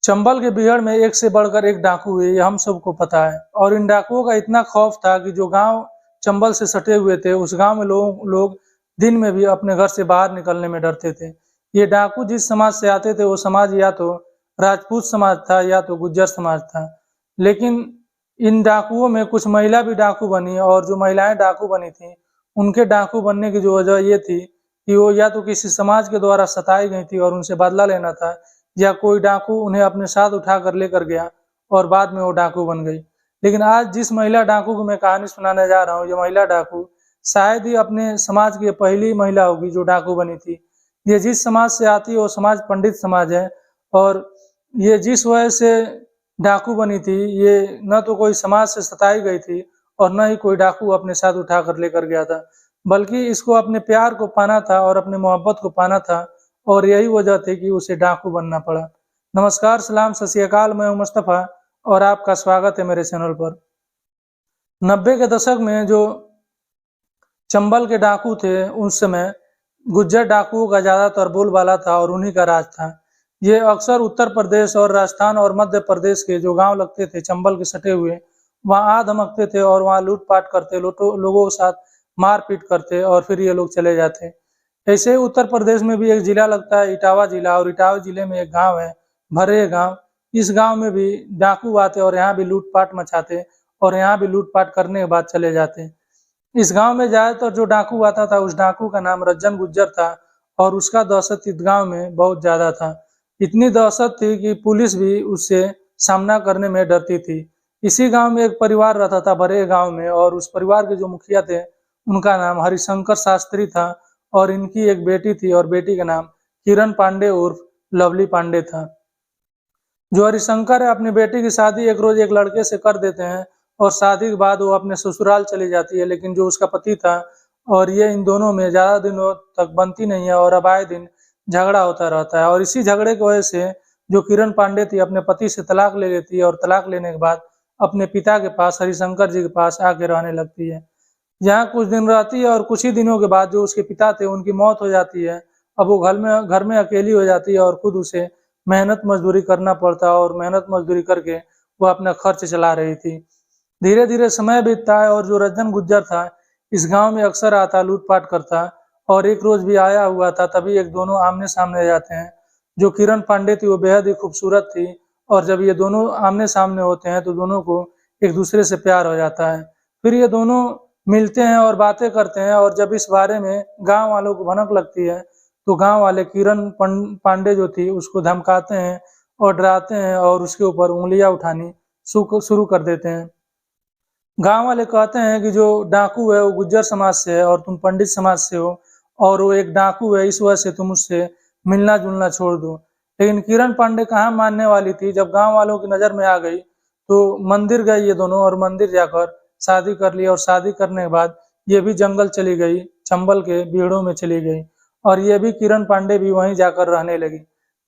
चंबल के बीहड़ में एक से बढ़कर एक डाकू हुए, ये हम सबको पता है। और इन डाकुओं का इतना खौफ था कि जो गांव चंबल से सटे हुए थे, उस गांव में लोग दिन में भी अपने घर से बाहर निकलने में डरते थे। ये डाकू जिस समाज से आते थे, वो समाज या तो राजपूत समाज था या तो गुज्जर समाज था। लेकिन इन डाकुओं में कुछ महिला भी डाकू बनी, और जो महिलाएं डाकू बनी थी, उनके डाकू बनने की जो वजह ये थी कि वो या तो किसी समाज के द्वारा सताई गई थी और उनसे बदला लेना था, या कोई डाकू उन्हें अपने साथ उठाकर लेकर गया और बाद में वो डाकू बन गई। लेकिन आज जिस महिला डाकू को मैं कहानी सुनाने जा रहा हूँ, ये महिला डाकू शायद ही अपने समाज की पहली महिला होगी जो डाकू बनी थी। ये जिस समाज से आती है वो समाज पंडित समाज है, और ये जिस वजह से डाकू बनी थी, ये न तो कोई समाज से सताई गई थी और न ही कोई डाकू अपने साथ उठाकर लेकर गया था, बल्कि इसको अपने प्यार को पाना था और अपने मोहब्बत को पाना था, और यही वजह थी कि उसे डाकू बनना पड़ा। नमस्कार, सलाम, सत श्री अकाल, मैं हूं मुस्तफ़ा और आपका स्वागत है मेरे चैनल पर। 90 के दशक में जो चंबल के डाकू थे, उस समय गुज्जर डाकुओं का ज्यादातर बोलबाला था और उन्हीं का राज था। ये अक्सर उत्तर प्रदेश और राजस्थान और मध्य प्रदेश के जो गांव लगते थे चंबल के सटे हुए, वहां आ धमकते थे और वहां लूटपाट करते, लोगों के साथ मारपीट करते और फिर ये लोग चले जाते। ऐसे ही उत्तर प्रदेश में भी एक जिला लगता है इटावा जिला, और इटावा जिले में एक गांव है भरे गांव। इस गांव में भी डाकू आते और यहाँ भी लूटपाट मचाते और यहाँ भी लूटपाट करने के बाद चले जाते। इस गांव में ज्यादातर जो डाकू आता था, उस डाकू का नाम रज्जन गुज्जर था, और उसका दहशत इस गांव में बहुत ज्यादा था। इतनी दहशत थी कि पुलिस भी उससे सामना करने में डरती थी। इसी गांव में एक परिवार रहता था भरे गांव में, और उस परिवार के जो मुखिया थे, उनका नाम हरिशंकर शास्त्री था, और इनकी एक बेटी थी और बेटी का नाम किरण पांडे उर्फ लवली पांडे था। जो हरिशंकर है, अपनी बेटी की शादी एक रोज एक लड़के से कर देते हैं, और शादी के बाद वो अपने ससुराल चली जाती है। लेकिन जो उसका पति था और ये, इन दोनों में ज्यादा दिनों तक बनती नहीं है, और अब आए दिन झगड़ा होता रहता है। और इसी झगड़े की वजह से जो किरण पांडे थी अपने पति से तलाक ले लेती है, और तलाक लेने के बाद अपने पिता के पास, हरिशंकर जी के पास आके रहने लगती है। यहाँ कुछ दिन रहती है और कुछ ही दिनों के बाद जो उसके पिता थे, उनकी मौत हो जाती है। अब वो घर में अकेली हो जाती है और खुद उसे मेहनत मजदूरी करना पड़ता है, और मेहनत मजदूरी करके वो अपना खर्च चला रही थी। धीरे धीरे समय बीतता है, और जो रज्जन गुज्जर था इस गांव में अक्सर आता, लूटपाट करता, और एक रोज भी आया हुआ था। तभी एक दोनों आमने सामने जाते हैं। जो किरण पांडे थी वो बेहद ही खूबसूरत थी, और जब ये दोनों आमने सामने होते हैं तो दोनों को एक दूसरे से प्यार हो जाता है। फिर ये दोनों मिलते हैं और बातें करते हैं, और जब इस बारे में गांव वालों को भनक लगती है, तो गांव वाले किरण पांडे जो थी उसको धमकाते हैं और डराते हैं, और उसके ऊपर उंगलियां उठानी शुरू कर देते हैं। गांव वाले कहते हैं कि जो डाकू है वो गुज्जर समाज से है और तुम पंडित समाज से हो, और वो एक डाकू है, इस वजह से तुम उससे मिलना जुलना छोड़ दो। लेकिन किरण पांडे कहाँ मानने वाली थी। जब गांव वालों की नजर में आ गई तो मंदिर गए ये दोनों, और मंदिर जाकर शादी कर ली, और शादी करने के बाद ये भी जंगल चली गई, चंबल के बीड़ों में चली गई, और ये भी किरण पांडे भी वहीं जाकर रहने लगी।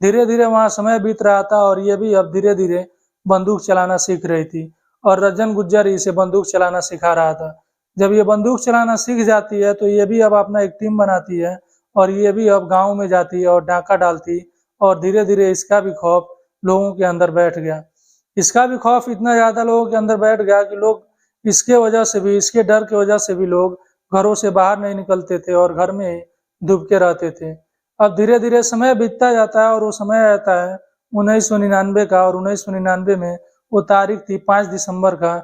धीरे धीरे वहां समय बीत रहा था, और ये भी अब धीरे धीरे बंदूक चलाना सीख रही थी, और रज्जन गुज्जर इसे बंदूक चलाना सिखा रहा था। जब ये बंदूक चलाना सीख जाती है तो ये भी अब अपना एक टीम बनाती है, और ये भी अब गाँव में जाती है और डाका डालती, और धीरे धीरे इसका भी खौफ लोगों के अंदर बैठ गया। इसका भी खौफ इतना ज्यादा लोगों के अंदर बैठ गया कि लोग इसके वजह से भी, इसके डर की वजह से भी लोग घरों से बाहर नहीं निकलते थे और घर में ही डूबके रहते थे। अब धीरे धीरे समय बीतता जाता है, और वो समय आता है 1999 का, और 1999 में वो तारीख थी 5 दिसंबर का।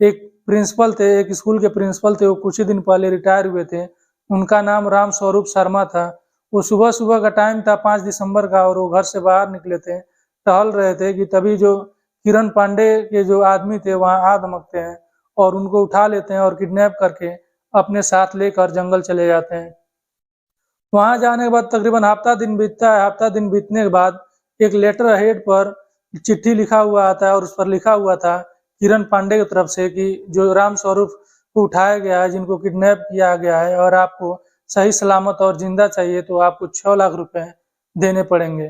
एक प्रिंसिपल थे, एक स्कूल के प्रिंसिपल थे, वो कुछ ही दिन पहले रिटायर हुए थे। उनका नाम राम स्वरूप शर्मा था। वो सुबह सुबह का टाइम था 5 दिसंबर का, और वो घर से बाहर निकले थे, टहल रहे थे कि तभी जो किरण पांडे के जो आदमी थे वहां आ धमकते हैं, और उनको उठा लेते हैं और किडनैप करके अपने साथ लेकर जंगल चले जाते हैं। वहां जाने के बाद तकरीबन हफ्ता दिन बीतता है। हफ्ता दिन बीतने के बाद एक लेटर हेड पर चिट्ठी लिखा हुआ आता है, और उस पर लिखा हुआ था किरण पांडे की तरफ से कि जो राम स्वरूप को उठाया गया है, जिनको किडनैप किया गया है, और आपको सही सलामत और जिंदा चाहिए, तो आपको 6 लाख रुपए देने पड़ेंगे।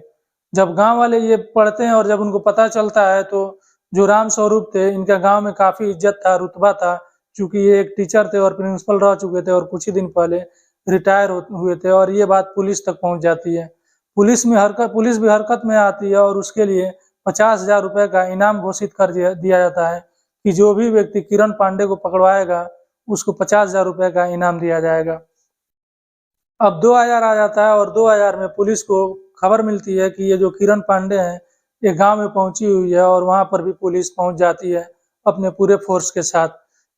जब गांव वाले ये पढ़ते हैं और जब उनको पता चलता है, तो जो राम स्वरूप थे, इनका गांव में काफी इज्जत था, रुतबा था, क्योंकि ये एक टीचर थे और प्रिंसिपल रह चुके थे, और कुछ ही दिन पहले रिटायर हुए थे। और ये बात पुलिस तक पहुंच जाती है। पुलिस भी हरकत में आती है, और उसके लिए 50,000 रुपए का इनाम घोषित कर दिया जाता है कि जो भी व्यक्ति किरण पांडे को पकड़वाएगा उसको 50,000 रुपए का इनाम दिया जाएगा। अब 2000 आ जाता है और 2000 में पुलिस को खबर मिलती है कि ये जो किरण पांडे हैं ये गांव में पहुंची हुई है और वहां पर भी पुलिस पहुंच जाती है अपने पूरे फोर्स के साथ।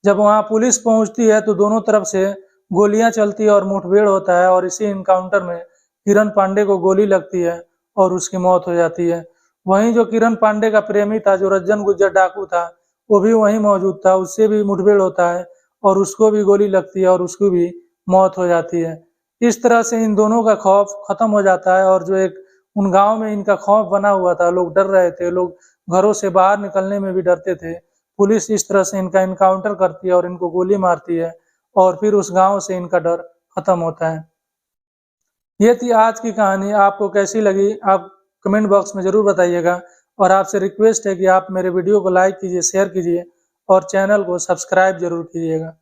जब वहां पुलिस पहुंचती है तो दोनों तरफ से गोलियां चलती है और मुठभेड़ होता है और इसी इनकाउंटर में किरण पांडे को गोली लगती है और उसकी मौत हो जाती है। वहीं जो किरण पांडे का प्रेमी था, जो रंजन गुज्जर डाकू था, वो भी वहीं मौजूद था, उससे भी मुठभेड़ होता है और उसको भी गोली लगती है और उसकी भी मौत हो जाती है। इस तरह से इन दोनों का खौफ खत्म हो जाता है और जो एक उन गाँव में इनका खौफ बना हुआ था, लोग डर रहे थे, लोग घरों से बाहर निकलने में भी डरते थे। पुलिस इस तरह से इनका एनकाउंटर करती है और इनको गोली मारती है और फिर उस गाँव से इनका डर खत्म होता है। ये थी आज की कहानी। आपको कैसी लगी आप कमेंट बॉक्स में ज़रूर बताइएगा और आपसे रिक्वेस्ट है कि आप मेरे वीडियो को लाइक कीजिए, शेयर कीजिए और चैनल को सब्सक्राइब ज़रूर कीजिएगा।